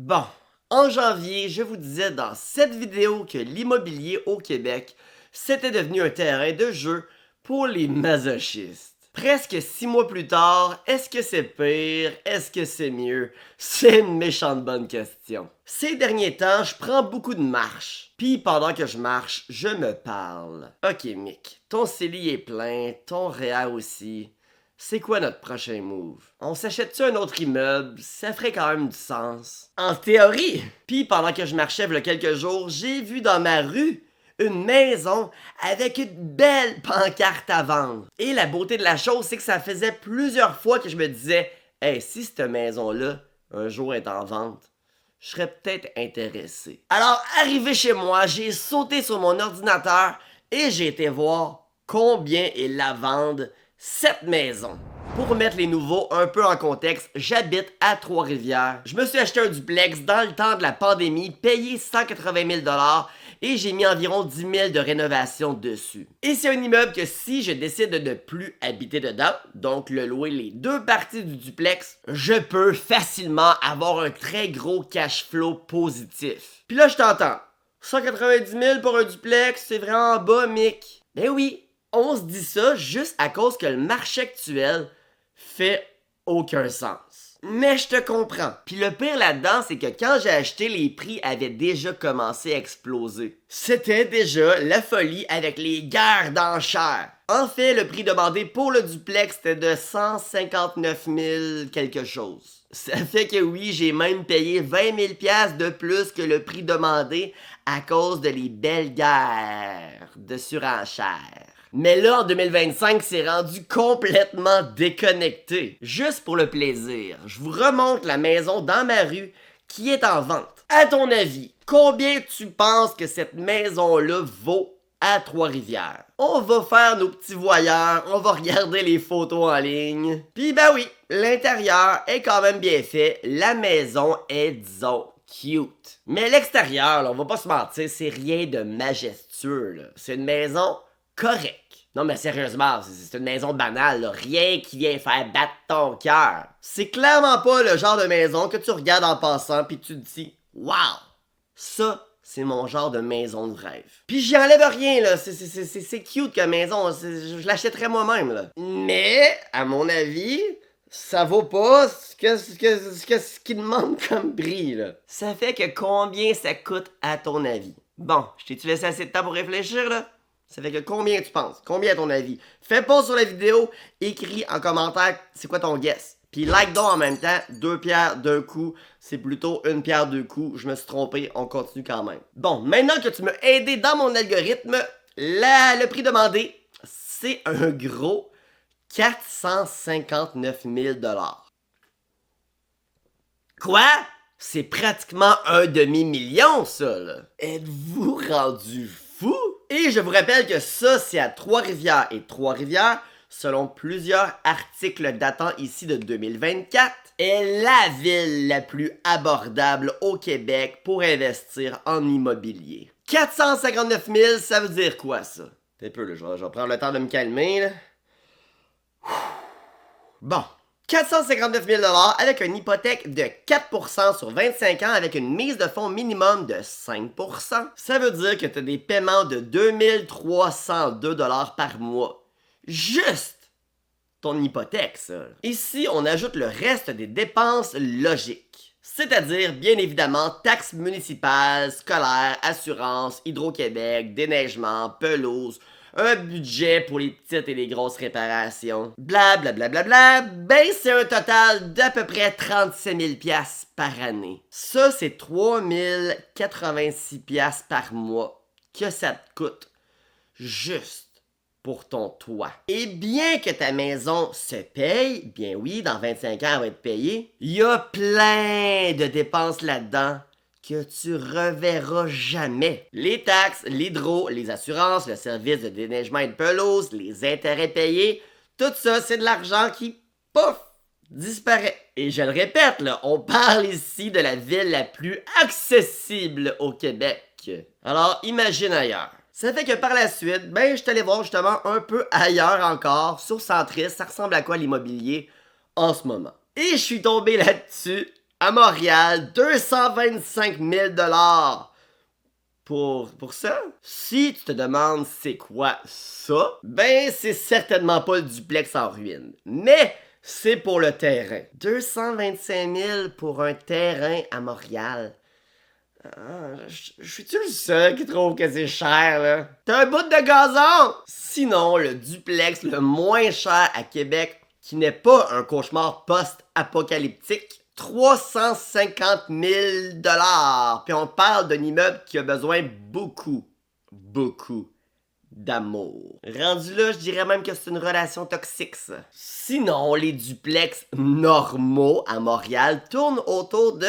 Bon, en janvier, je vous disais dans cette vidéo que l'immobilier au Québec, c'était devenu un terrain de jeu pour les masochistes. Presque 6 mois plus tard, est-ce que c'est pire? Est-ce que c'est mieux? C'est une méchante bonne question. Ces derniers temps, je prends beaucoup de marches. Puis pendant que je marche, je me parle. Ok Mick, ton CELI est plein, ton REER aussi. C'est quoi notre prochain move? On s'achète-tu un autre immeuble? Ça ferait quand même du sens. En théorie! Puis pendant que je marchais il y a quelques jours, j'ai vu dans ma rue une maison avec une belle pancarte à vendre. Et la beauté de la chose, c'est que ça faisait plusieurs fois que je me disais « Hey, si cette maison-là, un jour est en vente, je serais peut-être intéressé. » Alors, arrivé chez moi, j'ai sauté sur mon ordinateur et j'ai été voir combien est la vente cette maison. Pour remettre les nouveaux un peu en contexte, j'habite à Trois-Rivières. Je me suis acheté un duplex dans le temps de la pandémie, payé 180 000 $ et j'ai mis environ 10 000 de rénovation dessus. Et c'est un immeuble que si je décide de ne plus habiter dedans, donc le louer les deux parties du duplex, je peux facilement avoir un très gros cash flow positif. Puis là, je t'entends. 190 000 pour un duplex, c'est vraiment bas, Mick. Ben oui, on se dit ça juste à cause que le marché actuel fait aucun sens. Mais je te comprends. Puis le pire là-dedans, c'est que quand j'ai acheté, les prix avaient déjà commencé à exploser. C'était déjà la folie avec les guerres d'enchères. En fait, le prix demandé pour le duplex était de 159 000 quelque chose. Ça fait que oui, j'ai même payé 20 000 $ de plus que le prix demandé à cause de les belles guerres de surenchères. Mais là, en 2025, c'est rendu complètement déconnecté. Juste pour le plaisir, je vous remonte la maison dans ma rue qui est en vente. À ton avis, combien tu penses que cette maison-là vaut à Trois-Rivières? On va faire nos petits voyeurs, on va regarder les photos en ligne. Puis ben oui, l'intérieur est quand même bien fait, la maison est, disons, cute. Mais l'extérieur, là, on va pas se mentir, c'est rien de majestueux, là. C'est une maison correct. Non mais sérieusement, c'est une maison banale, là. Rien qui vient faire battre ton cœur. C'est clairement pas le genre de maison que tu regardes en passant puis tu te dis « Wow! Ça, c'est mon genre de maison de rêve. » Puis j'y enlève rien, là. C'est cute comme maison. Je l'achèterais moi-même, là. Mais, à mon avis, ça vaut pas ce qu'il demande comme prix, là. Ça fait que combien ça coûte à ton avis? Bon, je t'ai-tu laissé assez de temps pour réfléchir, là? Ça fait que combien tu penses? Combien à ton avis? Fais pause sur la vidéo, écris en commentaire c'est quoi ton guess. Puis like donc en même temps, 2 pierres d'un coup, c'est plutôt 1 pierre deux coups. Je me suis trompé, on continue quand même. Bon, maintenant que tu m'as aidé dans mon algorithme, le prix demandé, c'est un gros 459 000 $. Quoi? C'est pratiquement un demi-million, ça, là. Êtes-vous rendu fou? Et je vous rappelle que ça, c'est à Trois-Rivières. Et Trois-Rivières, selon plusieurs articles datant ici de 2024, est la ville la plus abordable au Québec pour investir en immobilier. 459 000, ça veut dire quoi, ça? Un peu, là, je vais prendre le temps de me calmer, là. Bon. 459 000 $ avec une hypothèque de 4% sur 25 ans avec une mise de fonds minimum de 5%. Ça veut dire que tu as des paiements de 2302 $ par mois. Juste ton hypothèque, ça. Ici, on ajoute le reste des dépenses logiques. C'est-à-dire, bien évidemment, taxes municipales, scolaires, assurances, Hydro-Québec, déneigement, pelouse, un budget pour les petites et les grosses réparations. Blablabla. Ben, c'est un total d'à peu près 37 000 $ par année. Ça, c'est 3 086 $ par mois que ça te coûte. Juste pour ton toit. Et bien que ta maison se paye, bien oui, dans 25 ans, elle va être payée, il y a plein de dépenses là-dedans que tu reverras jamais. Les taxes, l'hydro, les assurances, le service de déneigement et de pelouse, les intérêts payés, tout ça, c'est de l'argent qui, pouf, disparaît. Et je le répète, là, on parle ici de la ville la plus accessible au Québec. Alors, imagine ailleurs. Ça fait que par la suite, ben, je suis allé voir justement un peu ailleurs encore, sur Centris, ça ressemble à quoi l'immobilier en ce moment. Et je suis tombé là-dessus à Montréal, 225 000 pour ça. Si tu te demandes c'est quoi ça, ben c'est certainement pas le duplex en ruine. Mais c'est pour le terrain. 225 000 pour un terrain à Montréal. Je suis-tu le seul qui trouve que c'est cher, là? T'as un bout de gazon! Sinon, le duplex le moins cher à Québec, qui n'est pas un cauchemar post-apocalyptique, 350 000 $. Puis on parle d'un immeuble qui a besoin beaucoup d'amour. Rendu là, je dirais même que c'est une relation toxique, ça. Sinon, les duplex normaux à Montréal tournent autour de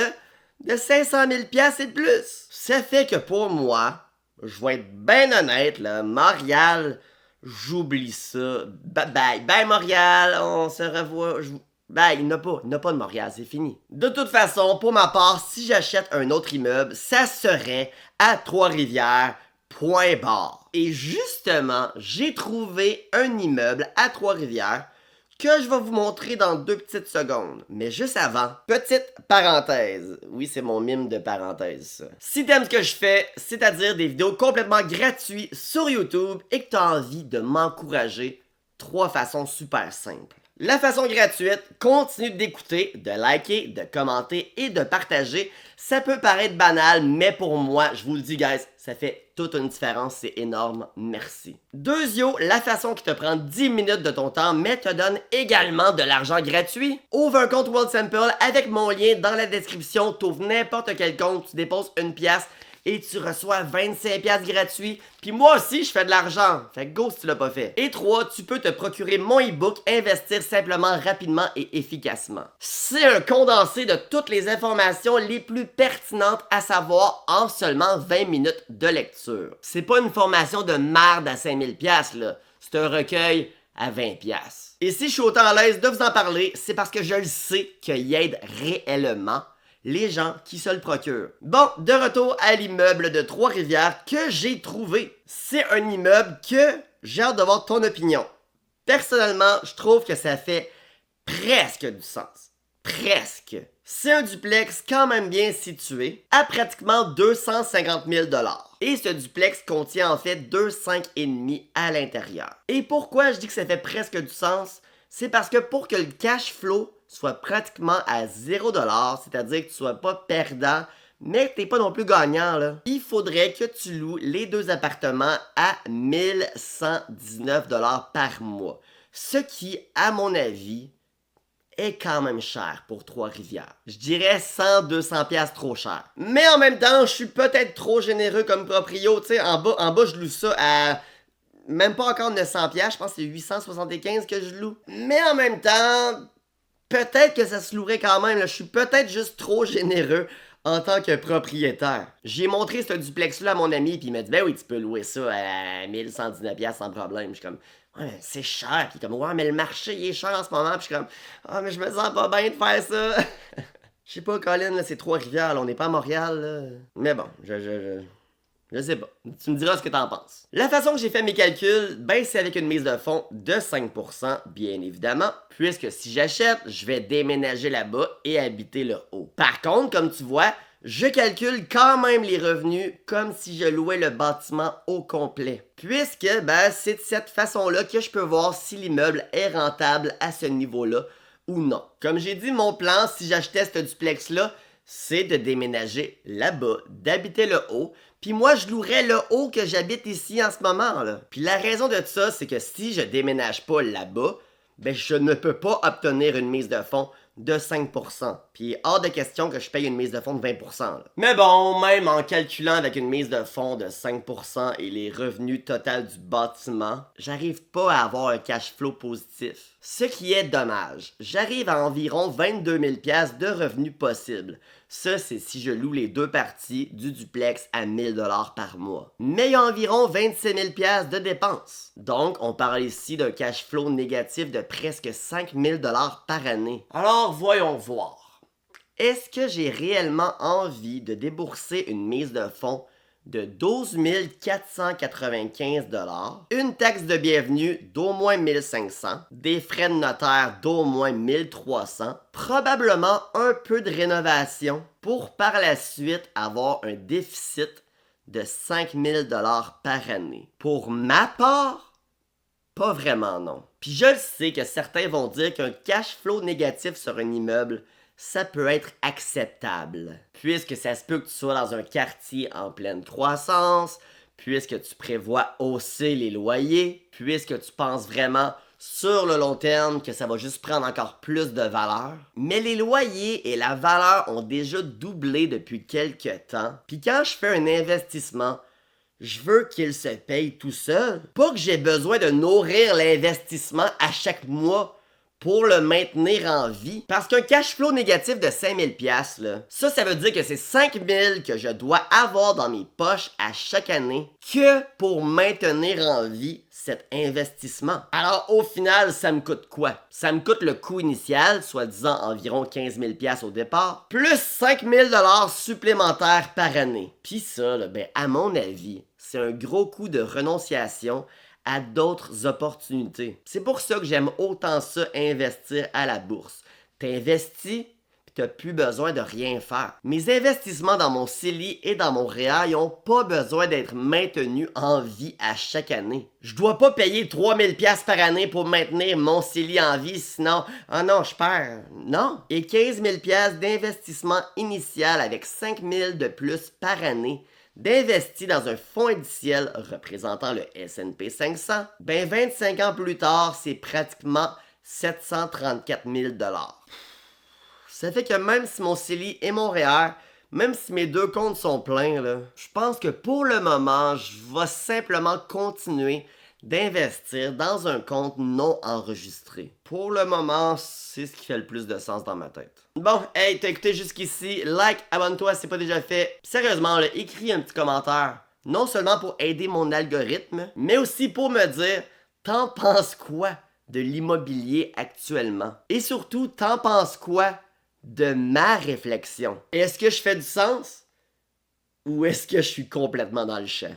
500 000 $ et de plus. Ça fait que pour moi, je vais être bien honnête, là, Montréal, j'oublie ça. Bye Montréal, on se revoit. Bye, il n'y en a pas de Montréal, c'est fini. De toute façon, pour ma part, si j'achète un autre immeuble, ça serait à Trois-Rivières, point barre. Et justement, j'ai trouvé un immeuble à Trois-Rivières que je vais vous montrer dans 2 petites secondes. Mais juste avant, petite parenthèse. Oui, c'est mon mime de parenthèse, ça. Si t'aimes ce que je fais, c'est-à-dire des vidéos complètement gratuites sur YouTube et que t'as envie de m'encourager, 3 façons super simples. La façon gratuite, continue d'écouter, de liker, de commenter et de partager. Ça peut paraître banal, mais pour moi, je vous le dis guys, ça fait toute une différence, c'est énorme, merci. Deuxièmement, la façon qui te prend 10 minutes de ton temps, mais te donne également de l'argent gratuit. Ouvre un compte Wealthsimple avec mon lien dans la description, t'ouvres n'importe quel compte, tu déposes 1 pièce et tu reçois 25 $ gratuits. Puis moi aussi, je fais de l'argent. Fait que go si tu l'as pas fait. Et 3, tu peux te procurer mon e-book Investir simplement, rapidement et efficacement. C'est un condensé de toutes les informations les plus pertinentes à savoir en seulement 20 minutes de lecture. C'est pas une formation de merde à 5000 $, là. C'est un recueil à 20 $. Et si je suis autant à l'aise de vous en parler, c'est parce que je le sais qu'il aide réellement les gens qui se le procurent. Bon, de retour à l'immeuble de Trois-Rivières que j'ai trouvé. C'est un immeuble que j'ai hâte de voir ton opinion. Personnellement, je trouve que ça fait presque du sens. Presque. C'est un duplex quand même bien situé, à pratiquement 250 000 $. Et ce duplex contient en fait 2,5,5 à l'intérieur. Et pourquoi je dis que ça fait presque du sens? C'est parce que pour que le cash flow soit pratiquement à 0 $, c'est-à-dire que tu sois pas perdant, mais que t'es pas non plus gagnant, là, il faudrait que tu loues les 2 appartements à 1119 $ par mois. Ce qui, à mon avis, est quand même cher pour Trois-Rivières. Je dirais 100-200 $ trop cher. Mais en même temps, je suis peut-être trop généreux comme proprio, tu sais, en bas, je loue ça à même pas encore 900 $, je pense que c'est 875 que je loue. Mais en même temps, peut-être que ça se louerait quand même, là. Je suis peut-être juste trop généreux en tant que propriétaire. J'ai montré ce duplex-là à mon ami, puis il m'a dit, ben oui, tu peux louer ça à 1119 $ sans problème. Je suis comme, ouais, mais c'est cher. Puis comme, ouais, mais le marché, il est cher en ce moment. Puis je suis comme, ah, mais je me sens pas bien de faire ça. Je sais pas, Colin, là, c'est Trois-Rivières, là, on n'est pas à Montréal, là. Mais bon, je sais pas. Tu me diras ce que t'en penses. La façon que j'ai fait mes calculs, ben c'est avec une mise de fonds de 5%, bien évidemment, puisque si j'achète, je vais déménager là-bas et habiter le haut. Par contre, comme tu vois, je calcule quand même les revenus comme si je louais le bâtiment au complet. Puisque, ben, c'est de cette façon-là que je peux voir si l'immeuble est rentable à ce niveau-là ou non. Comme j'ai dit, mon plan, si j'achetais ce duplex-là, c'est de déménager là-bas, d'habiter le haut, puis moi je louerais le haut que j'habite ici en ce moment là. Puis la raison de ça, c'est que si je déménage pas là-bas, ben je ne peux pas obtenir une mise de fonds de 5%. Puis hors de question que je paye une mise de fonds de 20%. Là. Mais bon, même en calculant avec une mise de fonds de 5% et les revenus total du bâtiment, j'arrive pas à avoir un cash flow positif. Ce qui est dommage. J'arrive à environ 22 000 $ de revenus possibles. Ça, c'est si je loue les 2 parties du duplex à 1000 $ par mois. Mais il y a environ 27 000 $ de dépenses. Donc, on parle ici d'un cash flow négatif de presque 5 000 $ par année. Alors, voyons voir. Est-ce que j'ai réellement envie de débourser une mise de fonds de 12 495 $, une taxe de bienvenue d'au moins 1500, des frais de notaire d'au moins 1300, probablement un peu de rénovation pour par la suite avoir un déficit de 5000 $ par année. Pour ma part, pas vraiment non. Puis je le sais que certains vont dire qu'un cash flow négatif sur un immeuble, ça peut être acceptable, puisque ça se peut que tu sois dans un quartier en pleine croissance, puisque tu prévois hausser les loyers, puisque tu penses vraiment sur le long terme que ça va juste prendre encore plus de valeur. Mais les loyers et la valeur ont déjà doublé depuis quelques temps. Puis quand je fais un investissement, je veux qu'il se paye tout seul. Pas que j'ai besoin de nourrir l'investissement à chaque mois pour le maintenir en vie. Parce qu'un cash flow négatif de 5000 $, là, ça veut dire que c'est 5000 que je dois avoir dans mes poches à chaque année que pour maintenir en vie cet investissement. Alors au final, ça me coûte quoi? Ça me coûte le coût initial, soit disant environ 15 000 $ au départ, plus 5000 $ supplémentaires par année. Puis ça, là, à mon avis, c'est un gros coup de renonciation à d'autres opportunités. C'est pour ça que j'aime autant ça investir à la bourse. T'investis, puis t'as plus besoin de rien faire. Mes investissements dans mon CELI et dans mon REER, ils ont pas besoin d'être maintenus en vie à chaque année. Je dois pas payer 3000 $ par année pour maintenir mon CELI en vie, sinon, ah non, je perds. Non. Et 15 000 $ d'investissement initial avec 5 000 de plus par année, d'investir dans un fonds indiciel représentant le S&P 500, 25 ans plus tard, c'est pratiquement 734 000 $. Ça fait que même si mon CELI et mon REER, même si mes deux comptes sont pleins, là, je pense que pour le moment, je vais simplement continuer d'investir dans un compte non enregistré. Pour le moment, c'est ce qui fait le plus de sens dans ma tête. Bon, hey, t'as écouté jusqu'ici, like, abonne-toi si c'est pas déjà fait. Sérieusement, là, écris un petit commentaire. Non seulement pour aider mon algorithme, mais aussi pour me dire, t'en penses quoi de l'immobilier actuellement? Et surtout, t'en penses quoi de ma réflexion? Est-ce que je fais du sens? Ou est-ce que je suis complètement dans le champ?